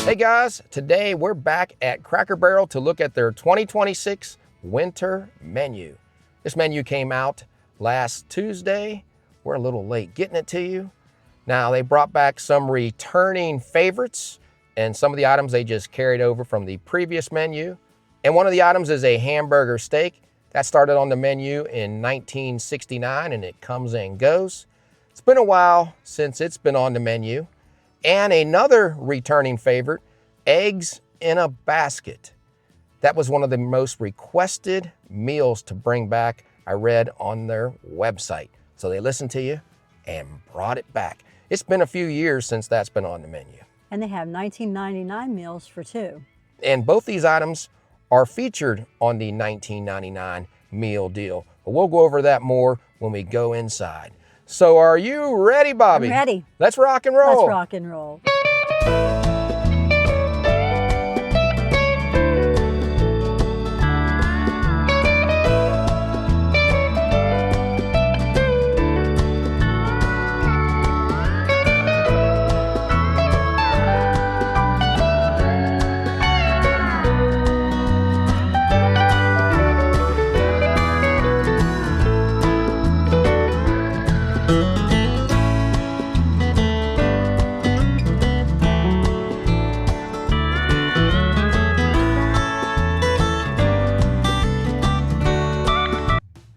Hey guys, today we're back at Cracker Barrel to look at their 2026 winter menu. This menu came out last Tuesday. We're a little late getting it to you. Now they brought back some returning favorites and some of the items they just carried over from the previous menu. And one of the items is a hamburger steak. That started on the menu in 1969 and it comes and goes. It's been a while since it's been on the menu. And another returning favorite, eggs in a basket. That was one of the most requested meals to bring back, I read on their website. So they listened to you and brought it back. It's been a few years since that's been on the menu. And they have $19.99 meals for two. And both these items are featured on the $19.99 meal deal. But we'll go over that more when we go inside. So are you ready, Bobby? I'm ready. Let's rock and roll. Let's rock and roll.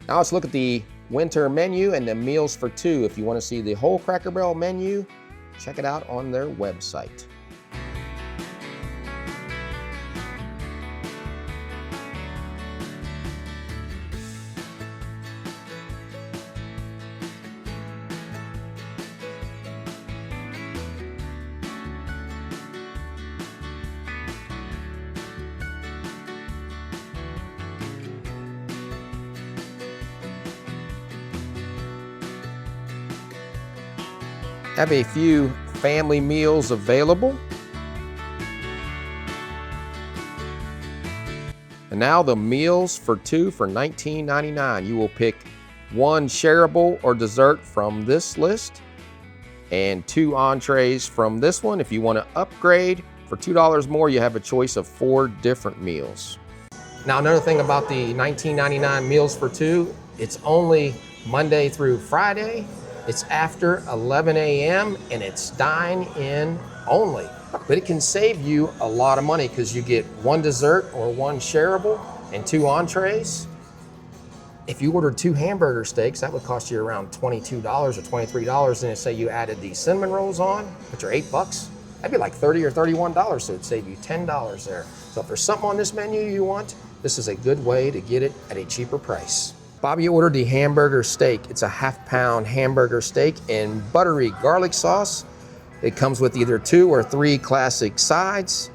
Now let's look at the winter menu and the meals for two. If you want to see the whole Cracker Barrel menu, check it out on their website. Have a few family meals available. And now the meals for two for $19.99. You will pick one shareable or dessert from this list and two entrees from this one. If you want to upgrade for $2 more, you have a choice of 4 different meals. Now another thing about the $19.99 meals for two, it's only Monday through Friday. It's after 11 a.m. and it's dine-in only. But it can save you a lot of money because you get one dessert or one shareable and 2 entrees. If you ordered 2 hamburger steaks, that would cost you around $22 or $23. And say you added the cinnamon rolls on, which are $8, that'd be like $30 or $31. So it'd save you $10 there. So if there's something on this menu you want, this is a good way to get it at a cheaper price. Bobby ordered the hamburger steak. It's a half-pound hamburger steak in buttery garlic sauce. It comes with either 2 or 3 classic sides.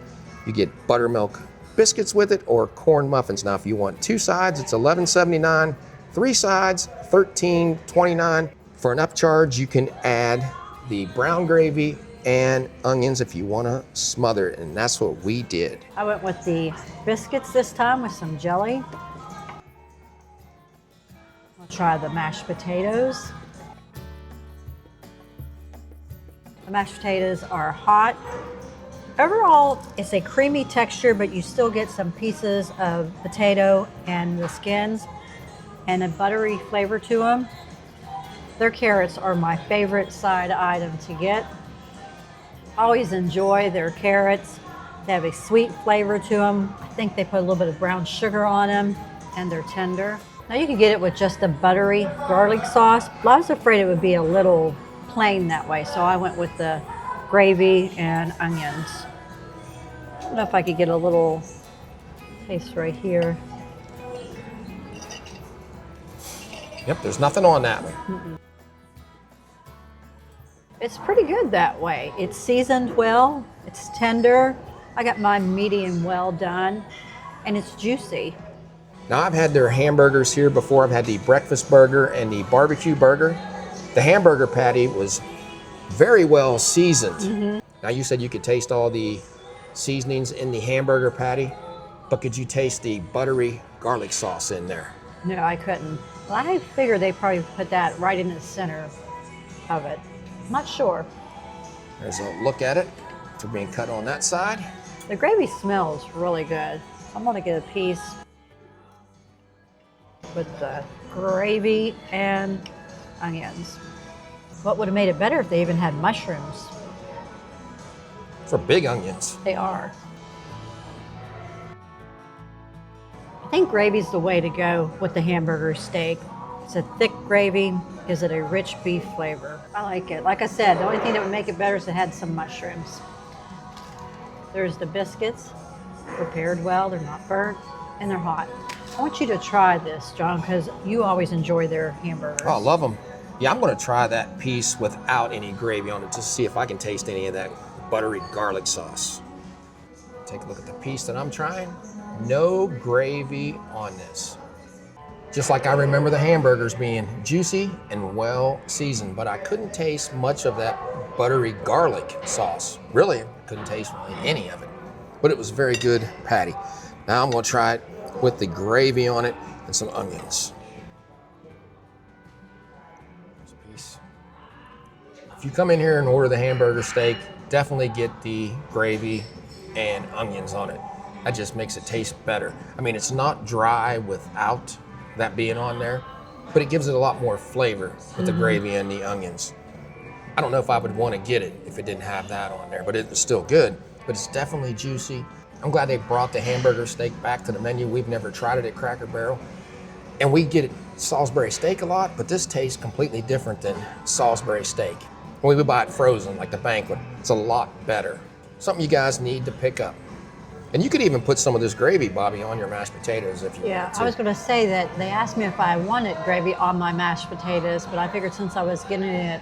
You get buttermilk biscuits with it or corn muffins. Now, if you want 2 sides, it's $11.79. 3 sides, $13.29. For an upcharge, you can add the brown gravy and onions if you want to smother it, and that's what we did. I went with the biscuits this time with some jelly. Try the mashed potatoes. The mashed potatoes are hot. Overall, it's a creamy texture, but you still get some pieces of potato and the skins and a buttery flavor to them. Their carrots are my favorite side item to get. I always enjoy their carrots. They have a sweet flavor to them. I think they put a little bit of brown sugar on them and they're tender. Now you can get it with just a buttery garlic sauce. I was afraid it would be a little plain that way, so I went with the gravy and onions. I don't know if I could get a little taste right here. Yep, there's nothing on that one. Mm-mm. It's pretty good that way. It's seasoned well, it's tender. I got mine medium well done, and it's juicy. Now I've had their hamburgers here before. I've had the breakfast burger and the barbecue burger. The hamburger patty was very well seasoned. Mm-hmm. Now you said you could taste all the seasonings in the hamburger patty, but could you taste the buttery garlic sauce in there? No, I couldn't. Well, I figured they probably put that right in the center of it. I'm not sure. There's a look at it. after being cut on that side. The gravy smells really good. I'm gonna get a piece with the gravy and onions. What would have made it better if they even had mushrooms? For big onions. They are. I think gravy's the way to go with the hamburger steak. It's a thick gravy, gives it a rich beef flavor. I like it. Like I said, the only thing that would make it better is it had some mushrooms. There's the biscuits, prepared well, they're not burnt, and they're hot. I want you to try this, John, because you always enjoy their hamburgers. Oh, I love them. Yeah, I'm gonna try that piece without any gravy on it, just to see if I can taste any of that buttery garlic sauce. Take a look at the piece that I'm trying. No gravy on this. Just like I remember the hamburgers being juicy and well seasoned, but I couldn't taste much of that buttery garlic sauce. Really, couldn't taste any of it. But it was very good patty. Now I'm gonna try it with the gravy on it and some onions. There's a piece. If you come in here and order the hamburger steak, definitely get the gravy and onions on it. That just makes it taste better. I mean, it's not dry without that being on there, but it gives it a lot more flavor with the gravy and the onions. I don't know if I would want to get it if it didn't have that on there, but it was still good. But it's definitely juicy. I'm glad they brought the hamburger steak back to the menu. We've never tried it at Cracker Barrel. And we get Salisbury steak a lot, but this tastes completely different than Salisbury steak. When we buy it frozen, like the Banquet, it's a lot better. Something you guys need to pick up. And you could even put some of this gravy, Bobby, on your mashed potatoes if you want to. I was going to say that they asked me if I wanted gravy on my mashed potatoes, but I figured since I was getting it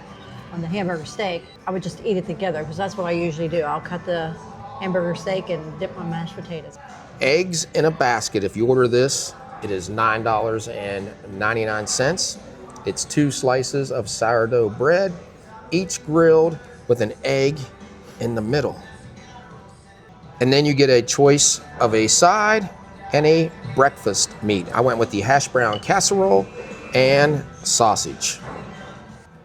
on the hamburger steak, I would just eat it together, because that's what I usually do. I'll cut the hamburger steak and dip my mashed potatoes. Eggs in a basket. If you order this, it is $9.99. It's 2 slices of sourdough bread, each grilled with an egg in the middle. And then you get a choice of a side and a breakfast meat. I went with the hash brown casserole and sausage.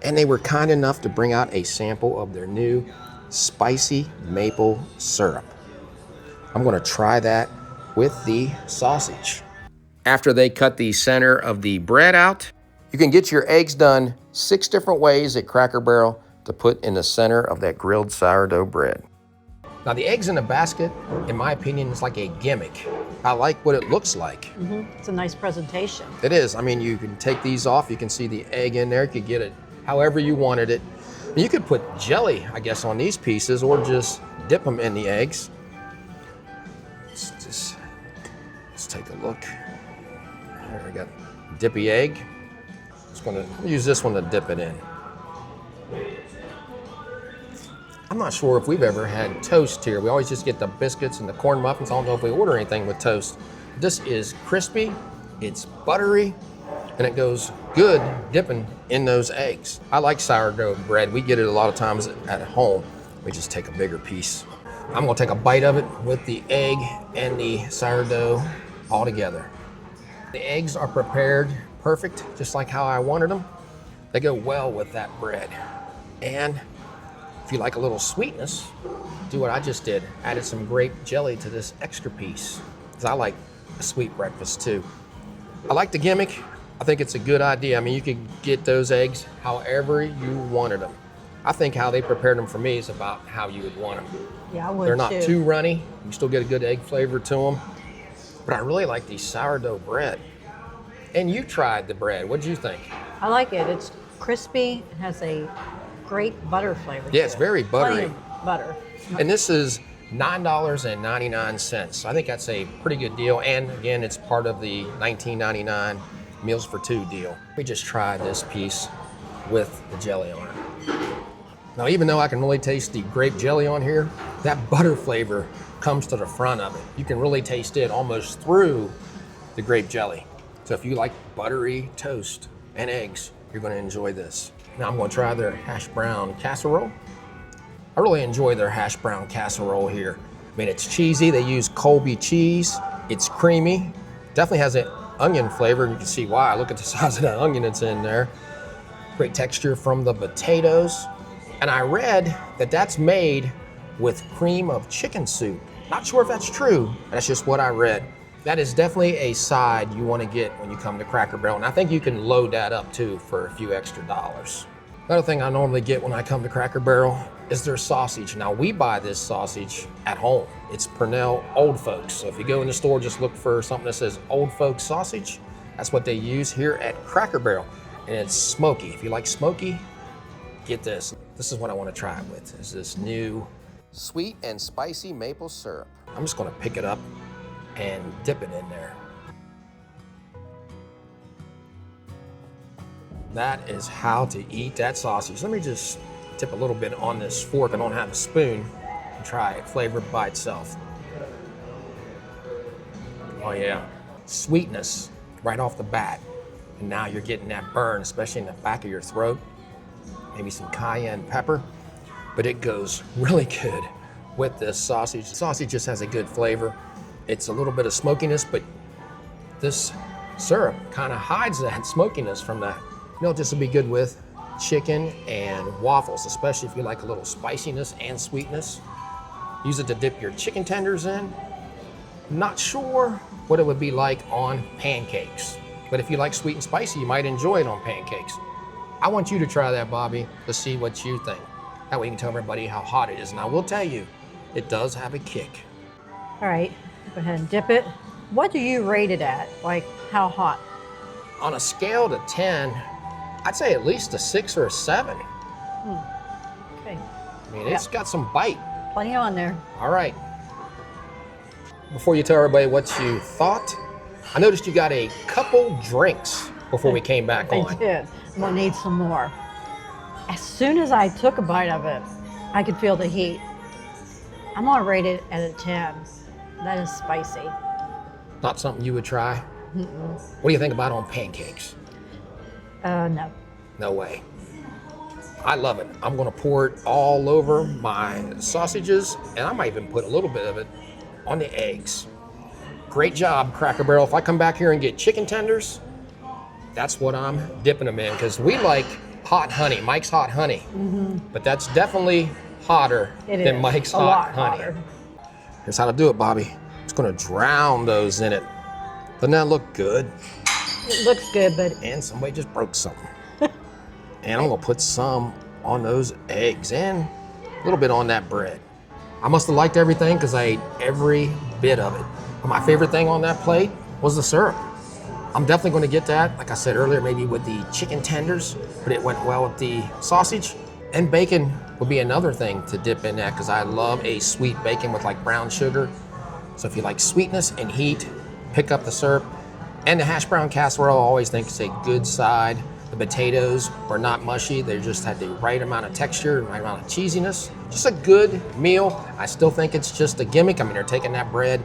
And they were kind enough to bring out a sample of their new spicy maple syrup. I'm gonna try that with the sausage. After they cut the center of the bread out, you can get your eggs done 6 different ways at Cracker Barrel to put in the center of that grilled sourdough bread. Now the eggs in a basket, in my opinion, is like a gimmick. I like what it looks like. It's a nice presentation. It is. I mean, you can take these off. You can see the egg in there. You could get it however you wanted it. And you could put jelly, I guess, on these pieces, or just dip them in the eggs. Let's take a look. There we got dippy egg. Just gonna use this one to dip it in. I'm not sure if we've ever had toast here. We always just get the biscuits and the corn muffins. I don't know if we order anything with toast. This is crispy, it's buttery, and it goes good dipping in those eggs. I like sourdough bread. We get it a lot of times at home. We just take a bigger piece. I'm gonna take a bite of it with the egg and the sourdough all together. The eggs are prepared perfect, just like how I wanted them. They go well with that bread. And if you like a little sweetness, do what I just did. Added some grape jelly to this extra piece, because I like a sweet breakfast too. I like the gimmick. I think it's a good idea. I mean, you could get those eggs however you wanted them. I think how they prepared them for me is about how you would want them. Yeah, I would They're not too runny. You still get a good egg flavor to them. But I really like these sourdough bread. And you tried the bread. What did you think? I like it. It's crispy. It has a great butter flavor. Yeah, it's very buttery. Plenty of butter. And this is $9.99. I think that's a pretty good deal. And again, it's part of the $19.99 Meals for Two deal. We just tried this piece with the jelly on it. Now, even though I can really taste the grape jelly on here, that butter flavor comes to the front of it. You can really taste it almost through the grape jelly. So if you like buttery toast and eggs, you're gonna enjoy this. Now I'm gonna try their hash brown casserole. I really enjoy their hash brown casserole here. I mean, it's cheesy. They use Colby cheese. It's creamy. Definitely has an onion flavor, and you can see why. Look at the size of that onion that's in there. Great texture from the potatoes. And I read that that's made with cream of chicken soup. Not sure if that's true, that's just what I read. That is definitely a side you want to get when you come to Cracker Barrel, and I think you can load that up too for a few extra dollars. Another thing I normally get when I come to Cracker Barrel is their sausage. Now we buy this sausage at home. It's Purnell Old Folks. So if you go in the store, just look for something that says Old Folks sausage. That's what they use here at Cracker Barrel. And it's smoky. If you like smoky, get this. This is what I want to try it with, is this new sweet and spicy maple syrup. I'm just gonna pick it up and dip it in there. That is how to eat that sausage. Let me just tip a little bit on this fork. I don't have a spoon. And try it, flavor by itself. Oh yeah, sweetness right off the bat. And now you're getting that burn, especially in the back of your throat. Maybe some cayenne pepper, but it goes really good with this sausage. The sausage just has a good flavor. It's a little bit of smokiness, but this syrup kind of hides that smokiness from that. You know, this would be good with chicken and waffles, especially if you like a little spiciness and sweetness. Use it to dip your chicken tenders in. Not sure what it would be like on pancakes, but if you like sweet and spicy, you might enjoy it on pancakes. I want you to try that, Bobby, to see what you think. That way you can tell everybody how hot it is. And I will tell you, it does have a kick. All right, go ahead and dip it. What do you rate it at? Like, how hot? On a scale to 10, I'd say at least a 6 or a 7. Okay. I mean, it's got some bite. Plenty on there. All right. Before you tell everybody what you thought, I noticed you got a couple drinks before we came back on. I did. I'm gonna need some more. As soon as I took a bite of it, I could feel the heat. I'm gonna rate it at a 10. That is spicy. Not something you would try? What do you think about on pancakes? No. No way. I love it. I'm gonna pour it all over my sausages, and I might even put a little bit of it on the eggs. Great job, Cracker Barrel. If I come back here and get chicken tenders, that's what I'm dipping them in, because we like hot honey, Mike's Hot Honey. But that's definitely hotter than Mike's Hot Honey. Here's how to do it, Bobby. Just gonna drown those in it. Doesn't that look good? It looks good, but... And somebody just broke something. And I'm gonna put some on those eggs and a little bit on that bread. I must have liked everything because I ate every bit of it. But my favorite thing on that plate was the syrup. I'm definitely gonna get that, like I said earlier, maybe with the chicken tenders, but it went well with the sausage. And bacon would be another thing to dip in that, because I love a sweet bacon with like brown sugar. So if you like sweetness and heat, pick up the syrup. And the hash brown casserole, I always think it's a good side. The potatoes were not mushy. They just had the right amount of texture, the right amount of cheesiness. Just a good meal. I still think it's just a gimmick. I mean, they're taking that bread,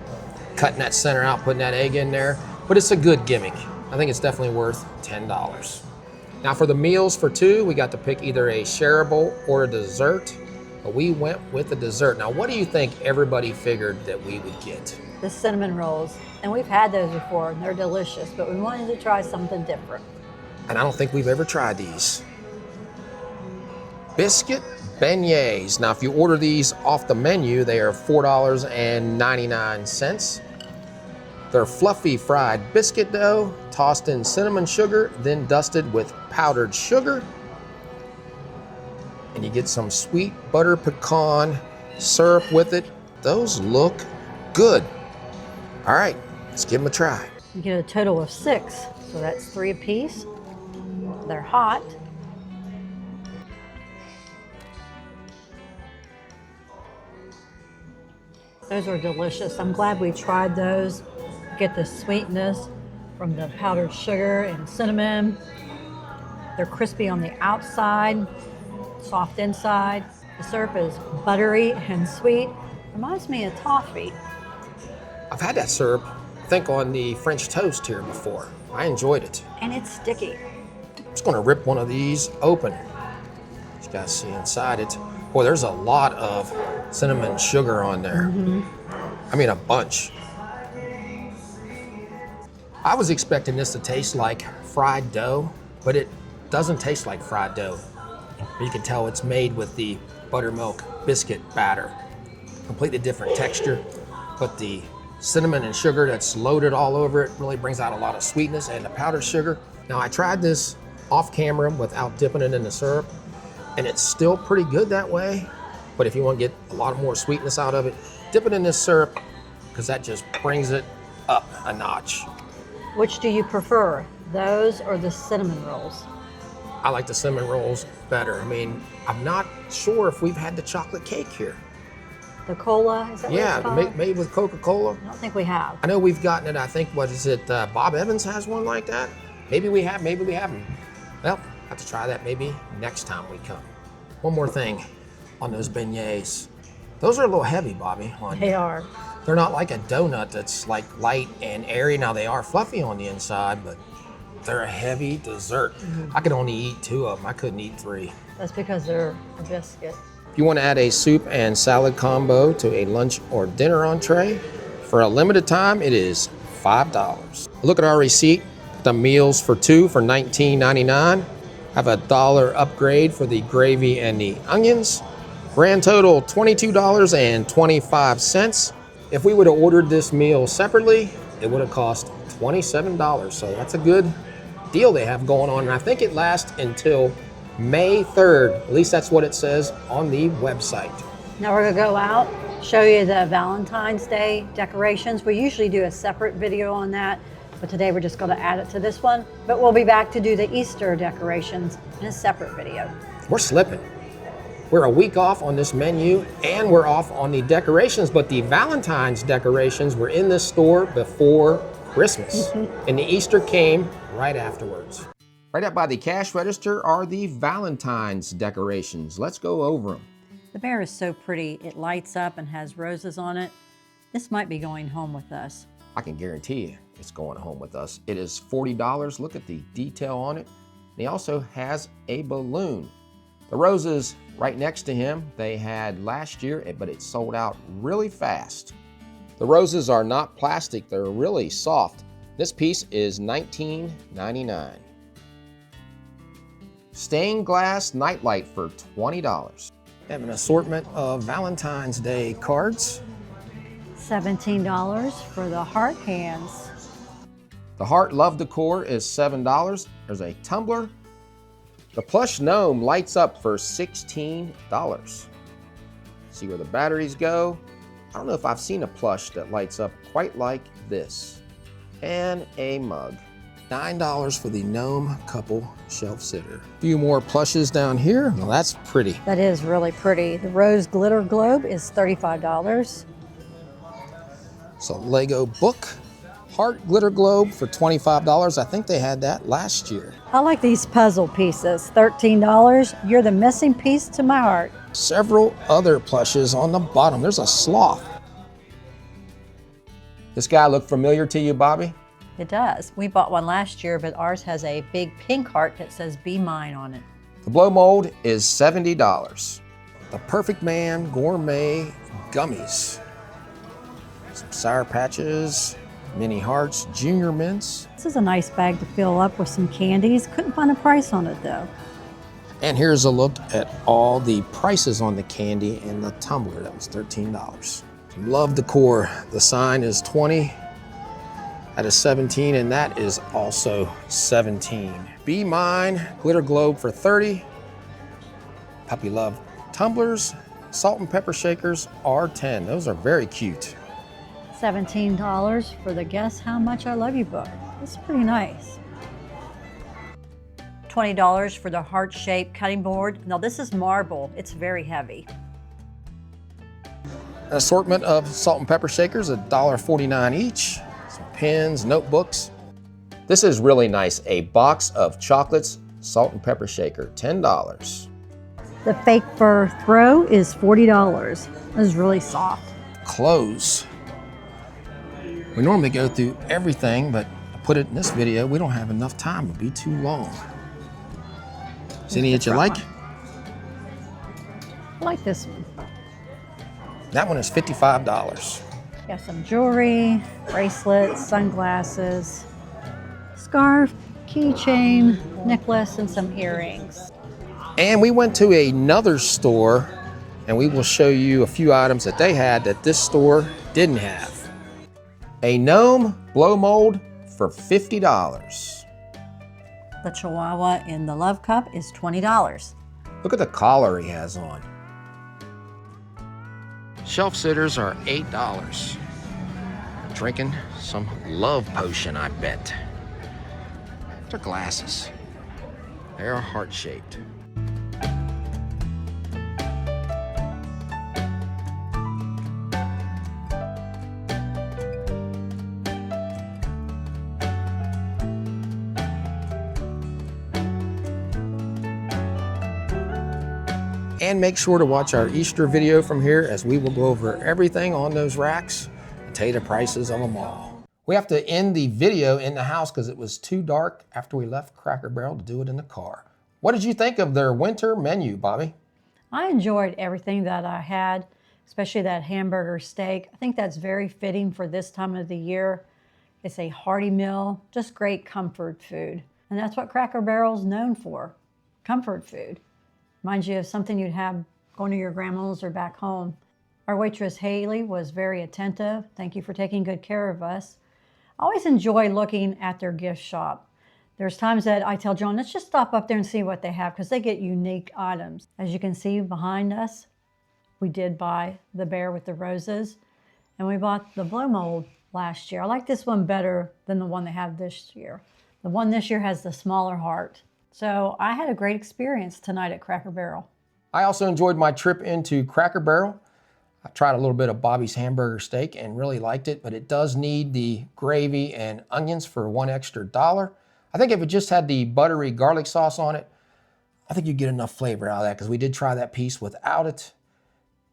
cutting that center out, putting that egg in there, but it's a good gimmick. I think it's definitely worth $10. Now for the meals for two, we got to pick either a shareable or a dessert, but we went with the dessert. Now, what do you think everybody figured that we would get? The cinnamon rolls. And we've had those before, and they're delicious, but we wanted to try something different. And I don't think we've ever tried these. Biscuit beignets. Now, if you order these off the menu, they are $4.99. They're fluffy fried biscuit dough, tossed in cinnamon sugar, then dusted with powdered sugar. And you get some sweet butter pecan syrup with it. Those look good. All right, let's give them a try. You get a total of 6, so that's 3 apiece. They're hot. Those are delicious. I'm glad we tried those. Get the sweetness from the powdered sugar and cinnamon. They're crispy on the outside, soft inside. The syrup is buttery and sweet. Reminds me of toffee. I've had that syrup, I think, on the French toast here before. I enjoyed it. And it's sticky. I'm just gonna rip one of these open. You guys see inside it. Boy, there's a lot of cinnamon sugar on there. I mean, a bunch. I was expecting this to taste like fried dough, but it doesn't taste like fried dough. You can tell it's made with the buttermilk biscuit batter. completely different texture. But the cinnamon and sugar that's loaded all over it really brings out a lot of sweetness, and the powdered sugar. Now I tried this off camera without dipping it in the syrup, and it's still pretty good that way. But if you want to get a lot more sweetness out of it, dip it in this syrup, because that just brings it up a notch. Which do you prefer, those or the cinnamon rolls? I like the cinnamon rolls better. I mean, I'm not sure if we've had the chocolate cake here. The cola, is that what it's called? Made with Coca-Cola. I don't think we have. I know we've gotten it, I think, what is it, Bob Evans has one like that? Maybe we have, maybe we haven't. Well, have to try that maybe next time we come. One more thing on those beignets. Those are a little heavy, Bobby. They are. They're not like a donut that's like light and airy. Now they are fluffy on the inside, but they're a heavy dessert. I could only eat 2 of them. I couldn't eat 3. That's because they're a biscuit. If you want to add a soup and salad combo to a lunch or dinner entree, for a limited time, it is $5. Look at our receipt. The meals for 2 for $19.99. Have a $1 upgrade for the gravy and the onions. Grand total $22.25. If we would have ordered this meal separately, it would have cost $27. So that's a good deal they have going on. And I think it lasts until May 3rd. At least that's what it says on the website. Now we're gonna go out, show you the Valentine's Day decorations. We usually do a separate video on that, but today we're just gonna add it to this one. But we'll be back to do the Easter decorations in a separate video. We're slipping. We're a week off on this menu, and we're off on the decorations, but the Valentine's decorations were in this store before Christmas, and the Easter came right afterwards. Right up by the cash register are the Valentine's decorations. Let's go over them. The bear is so pretty. It lights up and has roses on it. This might be going home with us. I can guarantee you it's going home with us. It is $40. Look at the detail on it. And he also has a balloon. The roses right next to him, they had last year, but it sold out really fast. The roses are not plastic, they're really soft. This piece is $19.99. Stained glass nightlight for $20. They have an assortment of Valentine's Day cards. $17 for the heart hands. The Heart Love Decor is $7. There's a tumbler. The plush gnome lights up for $16. See where the batteries go. I don't know if I've seen a plush that lights up quite like this. And a mug. $9 for the gnome couple shelf sitter. A few more plushes down here. Well, that's pretty. That is really pretty. The rose glitter globe is $35. So Lego book. Heart glitter globe for $25. I think they had that last year. I like these puzzle pieces, $13. You're the missing piece to my heart. Several other plushes on the bottom. There's a sloth. This guy look familiar to you, Bobby? It does. We bought one last year, but ours has a big pink heart that says "Be Mine" on it. The blow mold is $70. The Perfect Man Gourmet Gummies. Some Sour Patches, Mini Hearts, Junior Mints. This is a nice bag to fill up with some candies. Couldn't find a price on it though. And here's a look at all the prices on the candy and the tumbler. That was $13. Love Decor. The sign is $20. That is $17, and that is also $17. Be Mine glitter globe for $30. Puppy Love tumblers. Salt and pepper shakers are $10. Those are very cute. $17 for the Guess How Much I Love You book. It's pretty nice. $20 for the heart-shaped cutting board. Now this is marble. It's very heavy. An assortment of salt and pepper shakers, $1.49 each. Some pens, notebooks. This is really nice. A box of chocolates, salt and pepper shaker, $10. The fake fur throw is $40. This is really soft. Clothes. We normally go through everything, but to put it in this video, we don't have enough time. It'd be too long. Is any that you like? I like this one. That one is $55. Got some jewelry, bracelets, sunglasses, scarf, keychain, necklace, and some earrings. And we went to another store, and we will show you a few items that they had that this store didn't have. A gnome blow mold for $50. The Chihuahua in the Love Cup is $20. Look at the collar he has on. Shelf sitters are $8. Drinking some love potion, I bet. They're glasses. They're heart-shaped. And make sure to watch our Easter video from here as we will go over everything on those racks and tell you the prices of them all. We have to end the video in the house because it was too dark after we left Cracker Barrel to do it in the car. What did you think of their winter menu, Bobby? I enjoyed everything that I had, especially that hamburger steak. I think that's very fitting for this time of the year. It's a hearty meal, just great comfort food. And that's what Cracker Barrel's known for, comfort food. Reminds you of something you'd have going to your grandma's or back home. Our waitress, Haley, was very attentive. Thank you for taking good care of us. I always enjoy looking at their gift shop. There's times that I tell John, let's just stop up there and see what they have because they get unique items. As you can see behind us, we did buy the bear with the roses, and we bought the blow mold last year. I like this one better than the one they have this year. The one this year has the smaller heart. So I had a great experience tonight at Cracker Barrel. I also enjoyed my trip into Cracker Barrel. I tried a little bit of Bobby's hamburger steak and really liked it, but it does need the gravy and onions for $1 extra. I think if it just had the buttery garlic sauce on it, I think you'd get enough flavor out of that because we did try that piece without it.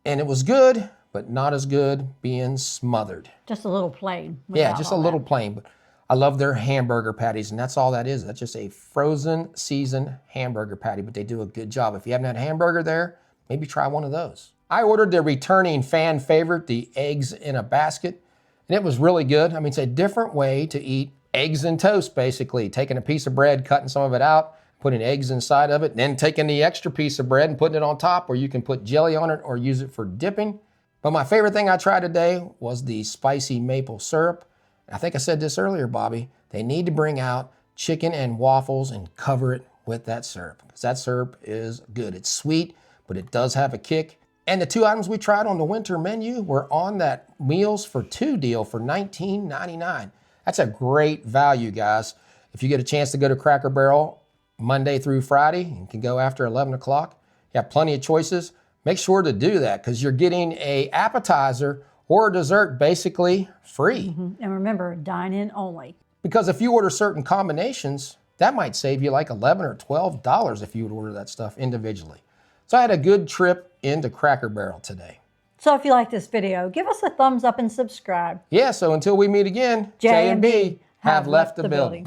And it was good, but not as good being smothered. Just a little plain. Yeah, just a little plain. But I love their hamburger patties, and that's all that is. That's just a frozen seasoned hamburger patty, but they do a good job. If you haven't had a hamburger there, maybe try one of those. I ordered the returning fan favorite, the eggs in a basket, and it was really good. I mean, it's a different way to eat eggs and toast, basically. Taking a piece of bread, cutting some of it out, putting eggs inside of it, and then taking the extra piece of bread and putting it on top, or you can put jelly on it or use it for dipping. But my favorite thing I tried today was the spicy maple syrup. I think I said this earlier, Bobby, they need to bring out chicken and waffles and cover it with that syrup because that syrup is good. It's sweet, but it does have a kick. And the two items we tried on the winter menu were on that meals for two deal for $19.99. That's a great value, guys. If you get a chance to go to Cracker Barrel Monday through Friday, you can go after 11 o'clock. You have plenty of choices. Make sure to do that because you're getting an appetizer or a dessert basically free. And remember, dine in only. Because if you order certain combinations, that might save you like $11 or $12 if you would order that stuff individually. So I had a good trip into Cracker Barrel today. So if you like this video, give us a thumbs up and subscribe. Yeah, so until we meet again, J&B have left the building.